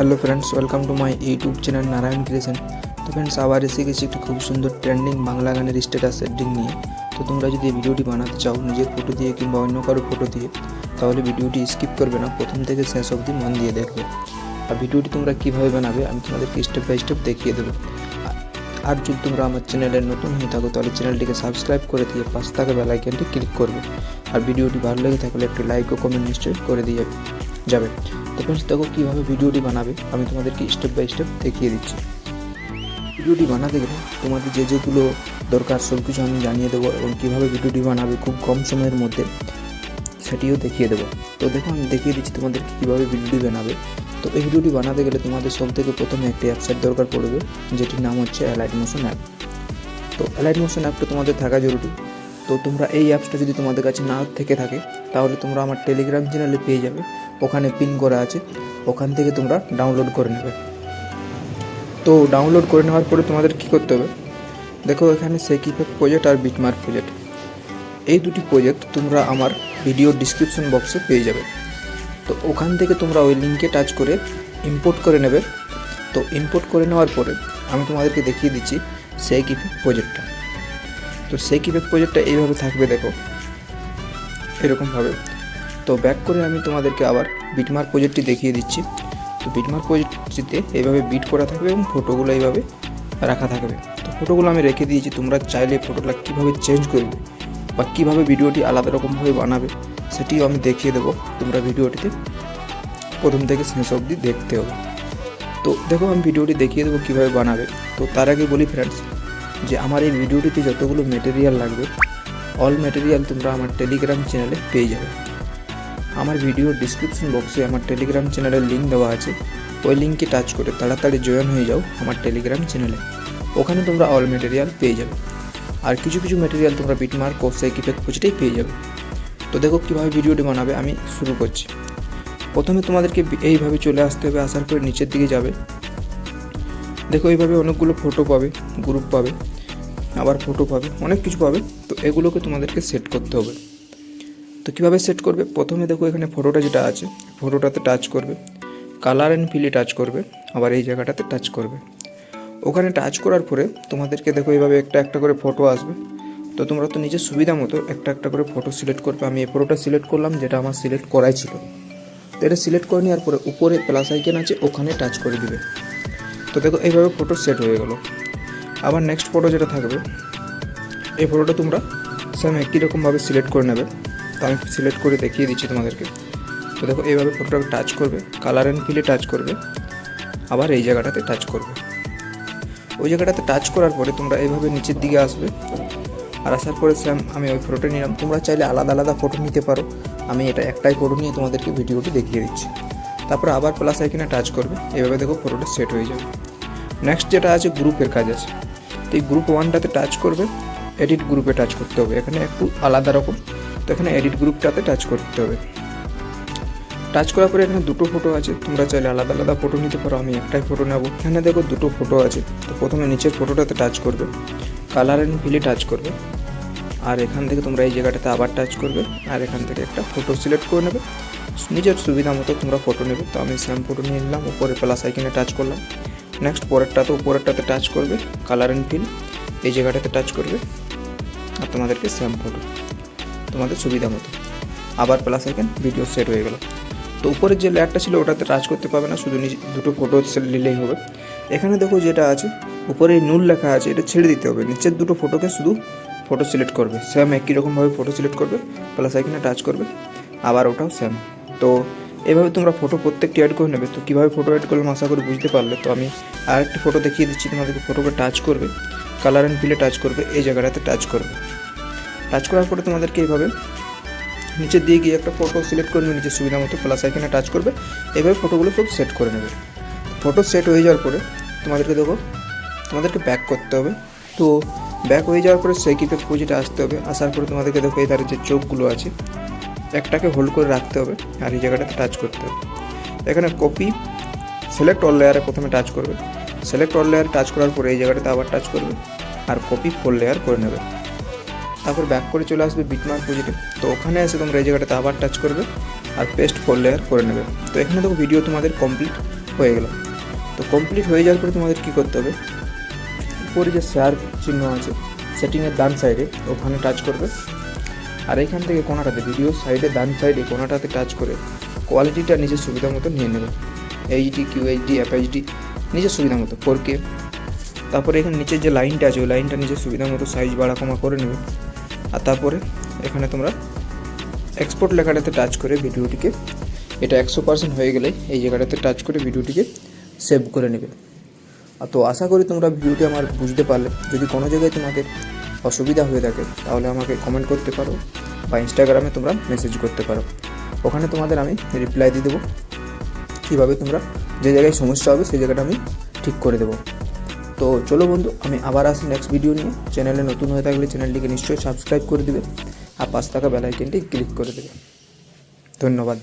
Hello friends, welcome to my YouTube channel Narayan creation. তো friends, আবার এসে গেছি একটি খুব সুন্দর ট্রেন্ডিং বাংলা গানের স্ট্যাটাস সেটিং নিয়ে। তো তোমরা যদি এই ভিডিওটি বানাতে চাও নিজের ফটো দিয়ে কিংবা অন্য কারো ফটো দিয়ে, তাহলে ভিডিওটি স্কিপ করবে না, প্রথম থেকে শেষ অবধি মন দিয়ে দেখবে। আর ভিডিওটি তোমরা কীভাবে বানাবে আমি তোমাদেরকে স্টেপ বাই স্টেপ দেখিয়ে দেবো। আর যদি তোমরা আমার চ্যানেলে নতুন হয়ে থাকো তাহলে চ্যানেলটিকে সাবস্ক্রাইব করে দিয়ে পাশে থাকা বেল আইকনটি ক্লিক করবে। আর ভিডিওটি ভালো লেগে থাকলে একটি লাইক ও কমেন্ট নিশ্চয়ই করে দিয়ে যাবে। তো ফ্রেন্ডস, দেখো কীভাবে ভিডিওটি বানাবে আমি তোমাদেরকে স্টেপ বাই স্টেপ দেখিয়ে দিচ্ছি। ভিডিওটি বানাতে গেলে তোমাদের যেগুলো দরকার সব কিছু আমি জানিয়ে দেবো, এবং কীভাবে ভিডিওটি বানাবে খুব কম সময়ের মধ্যে সেটিও দেখিয়ে দেবো। তো দেখো, আমি দেখিয়ে দিচ্ছি তোমাদেরকে কীভাবে ভিডিওটি বানাবে। তো এই ভিডিওটি বানাতে গেলে তোমাদের সব থেকে প্রথমে একটি অ্যাপসের দরকার পড়বে, যেটির নাম হচ্ছে অ্যালাইট মোশন অ্যাপ। তো অ্যালাইট মোশন অ্যাপটা তোমাদের থাকা জরুরি। তো তোমরা এই অ্যাপসটা যদি তোমাদের কাছে না থেকে থাকে তাহলে তোমরা আমার টেলিগ্রাম চ্যানেলে পেয়ে যাবে, ওখানে পিন করা আছে, ওখান থেকে তোমরা ডাউনলোড করে নেবে। তো ডাউনলোড করে নেওয়ার পরে তোমাদের কী করতে হবে, দেখো এখানে সেক ইফেক্ট প্রজেক্ট আর বিটমার্ক প্রজেক্ট, এই দুটি প্রজেক্ট তোমরা আমার ভিডিও ডিসক্রিপশন বক্সে পেয়ে যাবে। তো ওখান থেকে তোমরা ওই লিঙ্কে টাচ করে ইম্পোর্ট করে নেবে। তো ইম্পোর্ট করে নেওয়ার পরে আমি তোমাদেরকে দেখিয়ে দিচ্ছি সেক ইফেক্ট প্রজেক্টটা। তো সেক ইফেক্ট প্রজেক্টটা এইভাবে থাকবে, দেখো এরকমভাবে। তো ব্যাক করে আমি তোমাদেরকে আবার বিটমার্ক প্রজেক্টটি দেখিয়ে দিচ্ছি। তো বিটমার্ক প্রজেক্টটিতে এইভাবে বিট করা থাকবে এবং ফটোগুলো এইভাবে রাখা থাকবে। তো ফটোগুলো আমি রেখে দিয়েছি, তোমরা চাইলে ফটোটা কীভাবে চেঞ্জ করবে বা কীভাবে ভিডিওটি আলাদা রকমভাবে বানাবে সেটিও আমি দেখিয়ে দেবো। তোমরা ভিডিওটিতে প্রথম থেকে শেষ অবধি দেখতে হবে। তো দেখো, আমি ভিডিওটি দেখিয়ে দেবো কীভাবে বানাবে। তো তার আগে বলি ফ্রেন্ডস, যে আমার এই ভিডিওটিতে যতগুলো মেটেরিয়াল লাগবে অল মেটেরিয়াল তোমরা আমার টেলিগ্রাম চ্যানেলে পেয়ে যাবে। আমার ভিডিও ডিসক্রিপশন বক্সে আমার টেলিগ্রাম চ্যানেলের লিঙ্ক দেওয়া আছে, ওই লিঙ্কে টাচ করে তাড়াতাড়ি জয়েন হয়ে যাও আমার টেলিগ্রাম চ্যানেলে। ওখানে তোমরা অল মেটেরিয়াল পেয়ে যাবে, আর কিছু কিছু মেটেরিয়াল তোমরা বিটমার্ক ও সেক ইফেক্ট প্রজেক্টেই পেয়ে যাবে। তো দেখো কীভাবে ভিডিওটি বানাবে আমি শুরু করছি। প্রথমে তোমাদেরকে এইভাবে চলে আসতে হবে, আসার পরে নিচের দিকে যাবে। দেখো এইভাবে অনেকগুলো ফটো পাবে, গ্রুপ পাবে, আবার ফটো পাবে, অনেক কিছু পাবে। তো এগুলোকে তোমাদেরকে সেট করতে হবে। তো কীভাবে সেট করবে, প্রথমে দেখো এখানে ফটোটা যেটা আছে ফটোটাতে টাচ করবে, কালার অ্যান্ড ফিলে টাচ করবে, আবার এই জায়গাটাতে টাচ করবে। ওখানে টাচ করার পরে তোমাদেরকে দেখো এইভাবে একটা একটা করে ফটো আসবে। তো তোমরা তো নিজের সুবিধা মতো একটা একটা করে ফটো সিলেক্ট করবে। আমি এই ফটোটা সিলেক্ট করলাম, যেটা আমার সিলেক্ট করাই ছিল। তো এটা সিলেক্ট করে নেওয়ার পরে উপরে প্লাস আইকন আছে, ওখানে টাচ করে দিবে। তো দেখো এইভাবে ফটো সেট হয়ে গেল। আবার নেক্সট ফটো যেটা থাকবে, এই ফটোটা তোমরা সেম একই রকমভাবে সিলেক্ট করে নেবে। তো আমি সিলেক্ট করে দেখিয়ে দিচ্ছি তোমাদেরকে। তো দেখো এইভাবে ফটোটাকে টাচ করবে, কালার অ্যান্ড ফিলে টাচ করবে, আবার এই জায়গাটাতে টাচ করবে। ওই জায়গাটাতে টাচ করার পরে তোমরা এইভাবে নিচের দিকে আসবে, আর আসার পরে সেম আমি ওই ফটোটা নিলাম। তোমরা চাইলে আলাদা আলাদা ফটো নিতে পারো, আমি এটা একটাই ফটো নিয়ে তোমাদেরকে ভিডিওটি দেখিয়ে দিচ্ছি। তারপরে আবার প্লাস আইকনে টাচ করবে, এইভাবে দেখো ফটোটা সেট হয়ে যাবে। নেক্সট যেটা আছে গ্রুপের কাজ আছে। তো এই গ্রুপ 1টাতে টাচ করবে, এডিট গ্রুপে টাচ করতে হবে, এখানে একটু আলাদা রকম। তো এখানে এডিট গ্রুপটাতে টাচ করতে হবে। টাচ করার পরে এখানে দুটো ফটো আছে, তোমরা চাইলে আলাদা আলাদা ফটো নিতে পারো, আমি একটাই ফটো নেব। এখানে দেখো দুটো ফটো আছে। তো প্রথমে নিচের ফটোটাতে টাচ করবে, কালার অ্যান্ড ফিলে টাচ করবে, আর এখান থেকে তোমরা এই জায়গাটাতে আবার টাচ করবে, আর এখান থেকে একটা ফটো সিলেক্ট করে নেবে। নিজের সুবিধা মতো তোমরা ফটো নেবে। তো আমি সেম ফটো নিয়ে নিলাম, উপরে প্লাস আইকনে টাচ করলাম। নেক্সট উপরেরটাতে টাচ করবে, কালার অ্যান্ড ফিল এই জায়গাটাতে টাচ করবে, আর তোমাদেরকে সেম ফটো তোমাদের সুবিধা মতো। আবার প্লাস আইকন, ভিডিও সেট হয়ে গেল। তো উপরের যে লেয়ারটা ছিল ওটাতে টাচ করতে পারবে না, শুধু দুটো ফটো নিলেই হবে। এখানে দেখো যেটা আছে উপরে নুল লেখা আছে, এটা ছেড়ে দিতে হবে। নিচের দুটো ফটোকে শুধু ফটো সিলেক্ট করবে, সেম একই রকমভাবে ফটো সিলেক্ট করবে, প্লাস আইকনে টাচ করবে, আবার ওটাও সেম। তো এইভাবে তোমরা ফটো প্রত্যেকটি অ্যাড করে নেবে। তো কীভাবে ফটো অ্যাড করলাম আশা করি বুঝতে পারলে। তো আমি আরেকটি ফটো দেখিয়ে দিচ্ছি তোমাদেরকে। ফটোকে টাচ করবে, কালার অ্যান্ড ফিলে টাচ করবে, এই জায়গাটাতে টাচ করবে। টাচ করার পরে তোমাদেরকে এইভাবে নিচের দিয়ে গিয়ে একটা ফটো সিলেক্ট করে নেবে, নিজের সুবিধা মতো প্লাস আইকনে টাচ করবে, এইভাবে ফটোগুলো সব সেট করে নেবে। ফটো সেট হয়ে যাওয়ার পরে তোমাদেরকে ব্যাক করতে হবে। তো ব্যাক হয়ে যাওয়ার পরে সেক ইফেক্ট প্রজেক্টে আসতে হবে। আসার পরে তোমাদেরকে দেখো এই ধারে যে চোখগুলো আছে একটাকে হোল্ড করে রাখতে হবে, আর এই জায়গাটাতে টাচ করতে হবে। এখানে কপি সিলেক্ট অল লেয়ারে প্রথমে টাচ করবে, সিলেক্ট অল লেয়ার টাচ করার পরে এই জায়গাটাতে আবার টাচ করবে, আর কপি ফোর লেয়ার করে নেবে। তারপর ব্যাক করে চলে আসবে বিটমার্ক প্রজেক্টে। তো ওখানে এসে তোমরা এই জায়গাটাতে আবার টাচ করবে, আর পেস্ট ফোর লেয়ার করে নেবে। তো এখানে দেখো ভিডিও তোমাদের কমপ্লিট। হয়ে গেল। তো কমপ্লিট হয়ে যাওয়ার পরে তোমাদের কী করতে হবে, উপরে যে শেয়ার চিহ্ন আছে সেটিংয়ের ডান সাইডে ওখানে টাচ করবে, আর এখান থেকে কোনাটাতে ভিডিও সাইডে ডান সাইডে কোনাটাতে টাচ করে কোয়ালিটিটা নিজের সুবিধা মতো নিয়ে নেবে, এইচডি, কিউএইচডি, এফএইচডি নিজের সুবিধা মতো 4K। তারপরে এখানে নিচের যে লাইনটা আছে ওই লাইনটা নিজের সুবিধা মতো সাইজ বাড়া কমা করে নেবে। আর তারপরে এখানে তোমরা এক্সপোর্ট লেখাটাতে টাচ করে ভিডিওটিকে, এটা 100% হয়ে গেলে এই জায়গাটাতে টাচ করে ভিডিওটিকে সেভ করে নেবে। তো আশা করি তোমরা ভিডিওটি আমার বুঝতে পারলে। যদি কোনো জায়গায় তোমাদের অসুবিধা হয়ে থাকে তাহলে আমাকে কমেন্ট করতে পারো বা ইনস্টাগ্রামে তোমরা মেসেজ করতে পারো, ওখানে তোমাদের আমি রিপ্লাই দিয়ে দেবো। কীভাবে তোমরা যে জায়গায় সমস্যা হবে সেই জায়গাটা আমি ঠিক করে দেবো। তো চলো বন্ধু, আমি আবার আসি নেক্সট ভিডিও নিয়ে। চ্যানেলে নতুন হয়ে থাকলে চ্যানেলটিকে নিশ্চয়ই সাবস্ক্রাইব করে দেবে আর পাশে থাকা বেল আইকনটি ক্লিক করে দেবে। ধন্যবাদ।